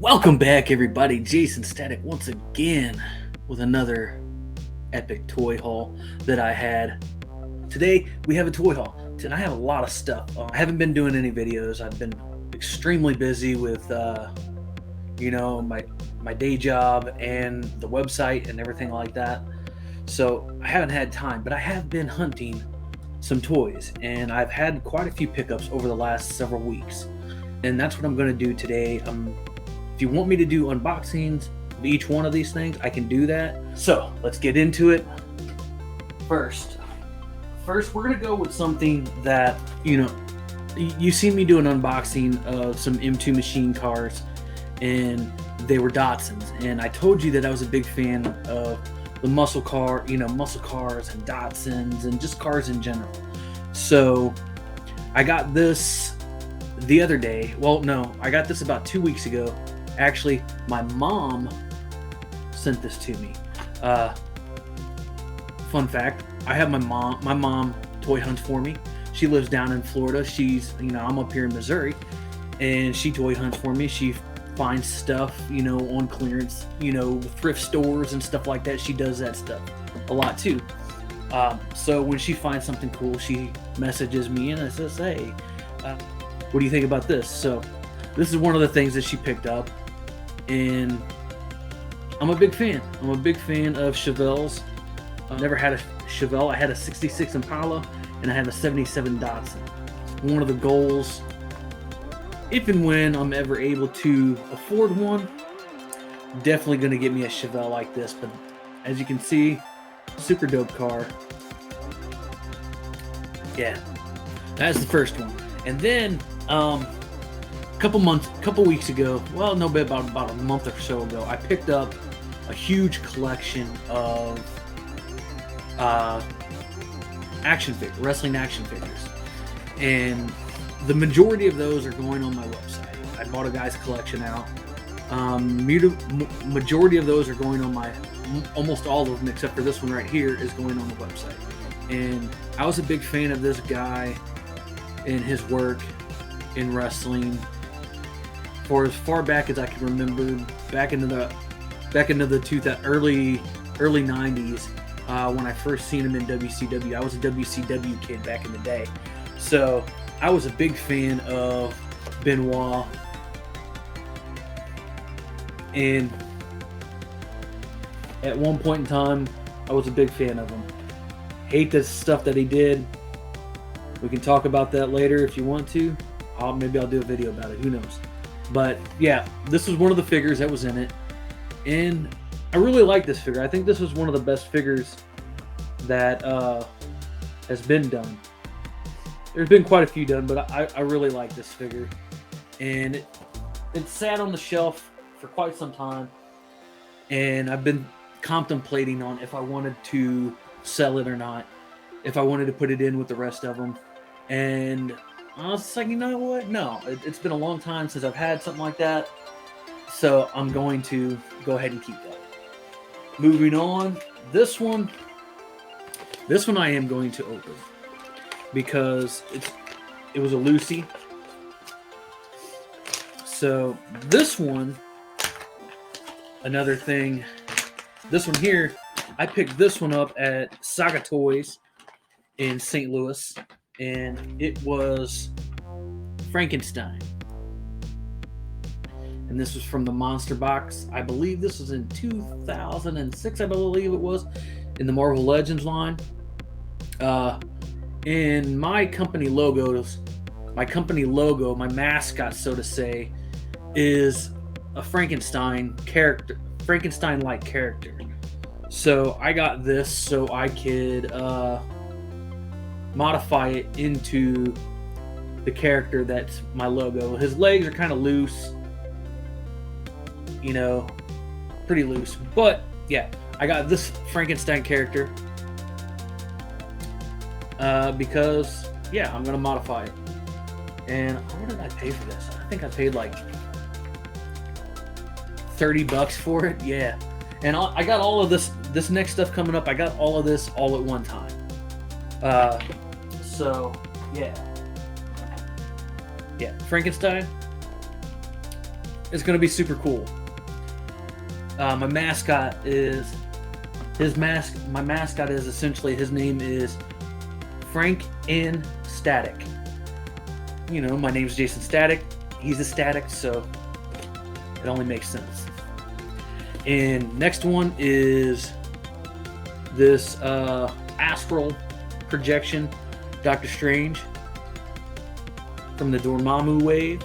Welcome back, everybody. Jason Static once again with another epic toy haul that I had. Today we have a toy haul, and I have a lot of stuff. I haven't been doing any videos. I've been extremely busy with, my day job and the website and everything like that. So I haven't had time, but I have been hunting some toys, and I've had quite a few pickups over the last several weeks. And that's what I'm going to do today. If you want me to do unboxings of each one of these things, I can do that. So let's get into it. First, we're going to go with something that, you've seen me do an unboxing of some M2 machine cars, and they were Datsuns. And I told you that I was a big fan of the muscle cars and Datsuns and just cars in general. So I got this the other day. Well, no, I got this about 2 weeks ago. Actually, my mom sent this to me. Fun fact, I have my mom toy hunts for me. She lives down in Florida. I'm up here in Missouri, and she toy hunts for me. She finds stuff, on clearance, thrift stores and stuff like that. She does that stuff a lot too. So when she finds something cool, she messages me and says, hey, what do you think about this? So this is one of the things that she picked up, and I'm a big fan. I'm a big fan of Chevelles. I've never had a Chevelle. I had a 66 Impala, and I had a 77 Datsun. One of the goals, if and when I'm ever able to afford one, definitely going to get me a Chevelle like this. But as you can see, super dope car. Yeah, that's the first one. And then a couple weeks ago, well, no, but about a month or so ago, I picked up a huge collection of wrestling action figures, and the majority of those are going on my website. I bought a guy's collection out. Majority of those are going on almost all of them except for this one right here is going on the website. And I was a big fan of this guy and his work in wrestling for as far back as I can remember, back into the early 90s, when I first seen him in WCW. I was a WCW kid back in the day, so I was a big fan of Benoit, and at one point in time, I was a big fan of him. Hate the stuff that he did. We can talk about that later if you want to. Maybe I'll do a video about it. Who knows? But yeah, this was one of the figures that was in it, and I really like this figure. I think this is one of the best figures that has been done. There's been quite a few done, but I really like this figure, and it sat on the shelf for quite some time, and I've been contemplating on if I wanted to sell it or not, if I wanted to put it in with the rest of them. And I was like, you know what? No, it's been a long time since I've had something like that, so I'm going to go ahead and keep that. Moving on, this one I am going to open because it was a Lucy. So this one, another thing, this one here, I picked this one up at Saga Toys in St. Louis, and it was Frankenstein. And this was from the Monster Box. I believe this was in 2006, I believe it was, in the Marvel Legends line. And my company logo, my mascot, so to say, is a Frankenstein-like character. So I got this so I could modify it into the character that's my logo. His legs are kind of loose, pretty loose. But yeah, I got this Frankenstein character because, yeah, I'm going to modify it. And what did I pay for this? I think I paid like $30 for it. Yeah. And I got all of this next stuff coming up. I got all of this all at one time. So, yeah. Yeah, Frankenstein. it's going to be super cool. My mascot is my mascot is essentially, his name is Frank and Static. You know, my name's Jason Static. He's a Static, so it only makes sense. And next one is this astral projection Doctor Strange from the Dormammu wave.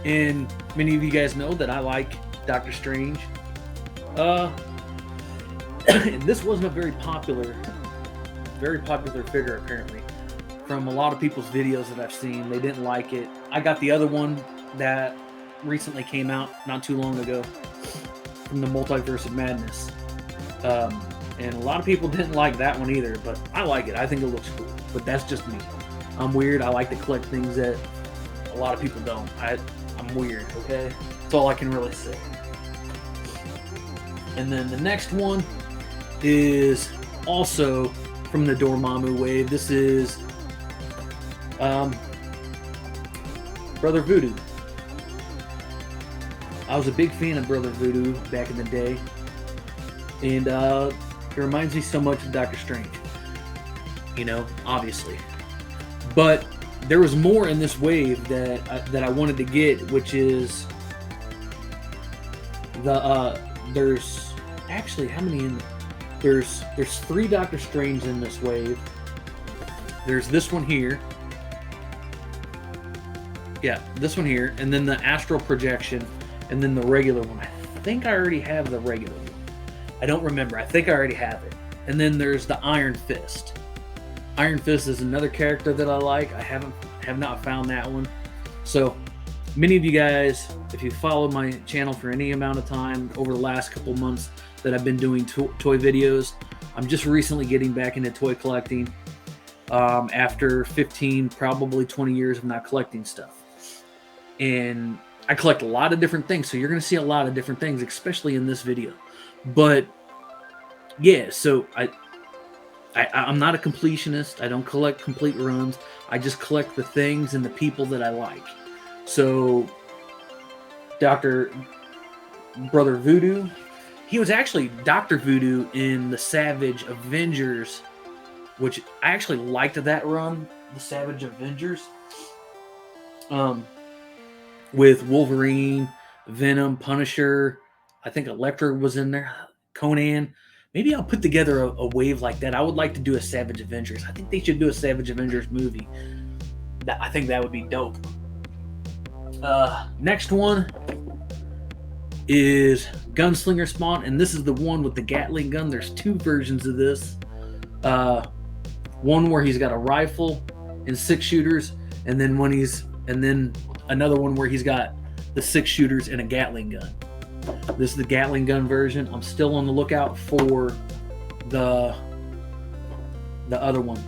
And many of you guys know that I like Doctor Strange. And this wasn't a very popular figure, apparently. From a lot of people's videos that I've seen, they didn't like it. I got the other one that recently came out not too long ago from the Multiverse of Madness. And a lot of people didn't like that one either, but I like it. I think it looks cool, but that's just me. I'm weird. I like to collect things that a lot of people don't. I'm weird, okay? That's all I can really say. And then the next one is also from the Dormammu wave. This is Brother Voodoo. I was a big fan of Brother Voodoo back in the day, and it reminds me so much of Doctor Strange. You know, obviously. But there was more in this wave that I wanted to get, which is there's actually, how many in there's 3 Doctor Strange in this wave. There's this one here. Yeah, this one here, and then the astral projection, and then the regular one. I think I already have the regular one. I don't remember. I think I already have it. And then there's the Iron Fist. Iron Fist is another character that I like. I have not found that one. So many of you guys, if you followed my channel for any amount of time over the last couple months that I've been doing toy videos, I'm just recently getting back into toy collecting after 15, probably 20 years of not collecting stuff. And I collect a lot of different things, so you're going to see a lot of different things, especially in this video. But yeah, so I'm not a completionist. I don't collect complete runs. I just collect the things and the people that I like. So Brother Voodoo, he was actually Dr. Voodoo in the Savage Avengers, which I actually liked that run, the Savage Avengers. With Wolverine, Venom, Punisher, I think Elektra was in there, Conan. Maybe I'll put together a wave like that. I would like to do a Savage Avengers. I think they should do a Savage Avengers movie. I think that would be dope. Next one is Gunslinger Spawn, and this is the one with the Gatling gun. There's 2 versions of this. One where he's got a rifle and 6 shooters, and then another one where he's got the 6 shooters and a Gatling gun. This is the Gatling gun version. I'm still on the lookout for the other one.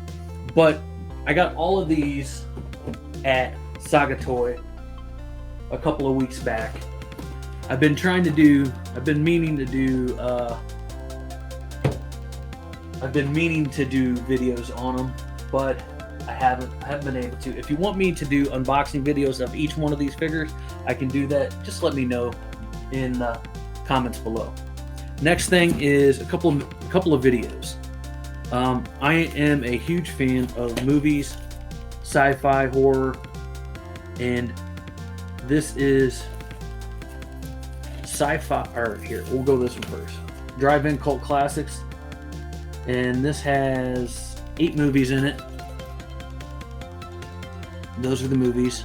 But I got all of these at Saga Toy a couple of weeks back. I've been meaning to do videos on them, but I haven't been able to. If you want me to do unboxing videos of each one of these figures, I can do that. Just let me know in the comments below. Next thing is a couple of videos. I am a huge fan of movies, sci-fi, horror, and this is Sci-fi. Or here, we'll go this one first. Drive-In Cult Classics, and this has 8 movies in it. Those are the movies.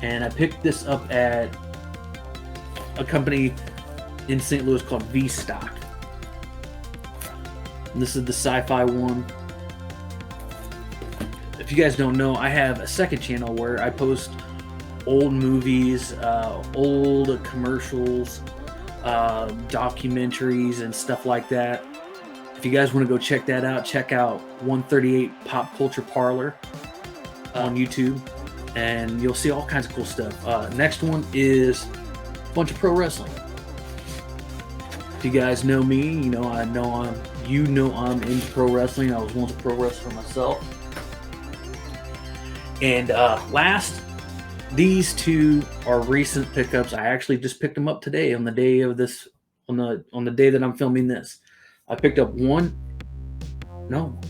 And I picked this up at a company in St. Louis called V-Stock. And this is the sci-fi one. If you guys don't know, I have a second channel where I post old movies, old commercials, documentaries, and stuff like that. If you guys want to go check that out, check out 138 Pop Culture Parlor on YouTube, and you'll see all kinds of cool stuff. Next one is a bunch of pro wrestling. If you guys know me, you know I'm into pro wrestling. I was once a pro wrestler myself. And last these two are recent pickups. I actually just picked them up today on the day of this, on the day that I'm filming this. I picked up one. No.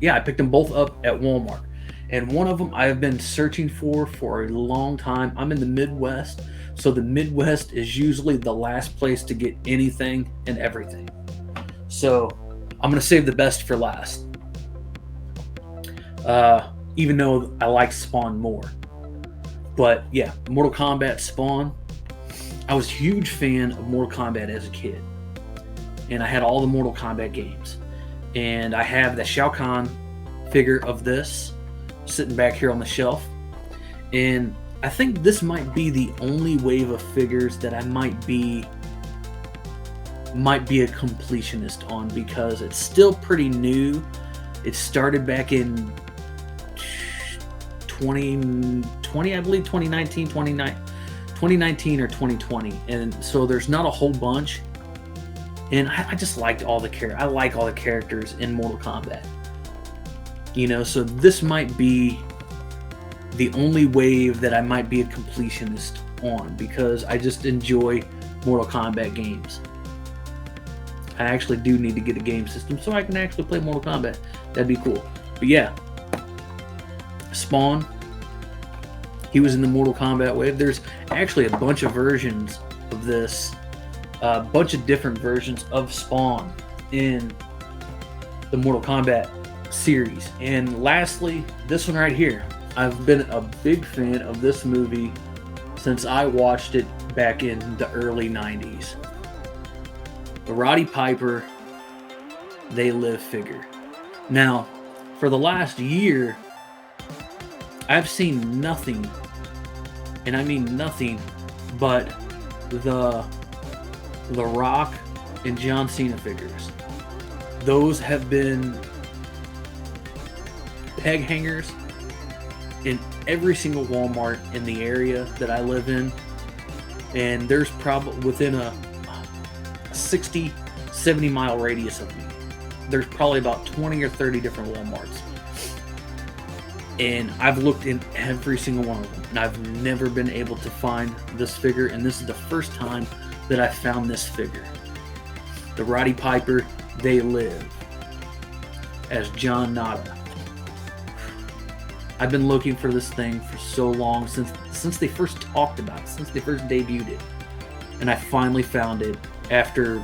Yeah, I picked them both up at Walmart. And one of them I have been searching for a long time. I'm in the Midwest, so the Midwest is usually the last place to get anything and everything. So I'm going to save the best for last. Even though I like Spawn more. But yeah, Mortal Kombat Spawn. I was a huge fan of Mortal Kombat as a kid. And I had all the Mortal Kombat games. And I have the Shao Kahn figure of this sitting back here on the shelf. And I think this might be the only wave of figures that I might be a completionist on, because it's still pretty new. It started back in 2020, I believe, 2019 or 2020. And so there's not a whole bunch. And I just liked all the characters. I like all the characters in Mortal Kombat. You know, so this might be the only wave that I might be a completionist on, because I just enjoy Mortal Kombat games. I actually do need to get a game system so I can actually play Mortal Kombat. That'd be cool. But yeah, Spawn, he was in the Mortal Kombat wave. There's actually a bunch of versions of this, a bunch of different versions of Spawn in the Mortal Kombat series. And lastly, this one right here. I've been a big fan of this movie since I watched it back in the early 90s. The Roddy Piper They Live figure. Now, for the last year, I've seen nothing, and I mean nothing, but the Rock and John Cena figures. Those have been peg hangers in every single Walmart in the area that I live in, and there's probably within a 60-70 mile radius of me, there's probably about 20 or 30 different Walmarts, and I've looked in every single one of them, and I've never been able to find this figure. And this is the first time that I found this figure, the Roddy Piper They Live as John Nada. I've been looking for this thing for so long, since they first talked about it, since they first debuted it. And I finally found it after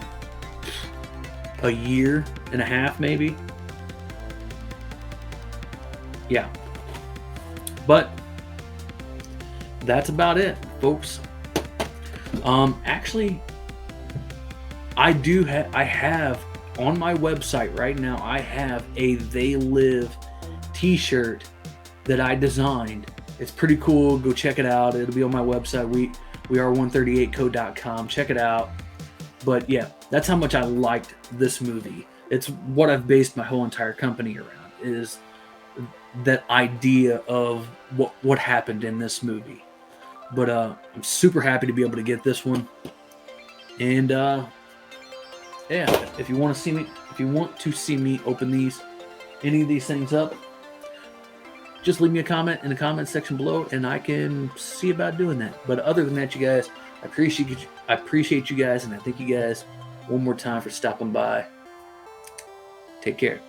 a year and a half, maybe. Yeah. But that's about it, folks. Actually, I have on my website right now, I have a They Live t-shirt that I designed. It's pretty cool. Go check it out. It'll be on my website. We are 138co.com. Check it out. But yeah, that's how much I liked this movie. It's what I've based my whole entire company around, is that idea of what happened in this movie. But I'm super happy to be able to get this one. And yeah, if you want to see me open any of these things up, just leave me a comment in the comment section below, and I can see about doing that. But other than that, you guys, I appreciate you guys, and I thank you guys one more time for stopping by. Take care.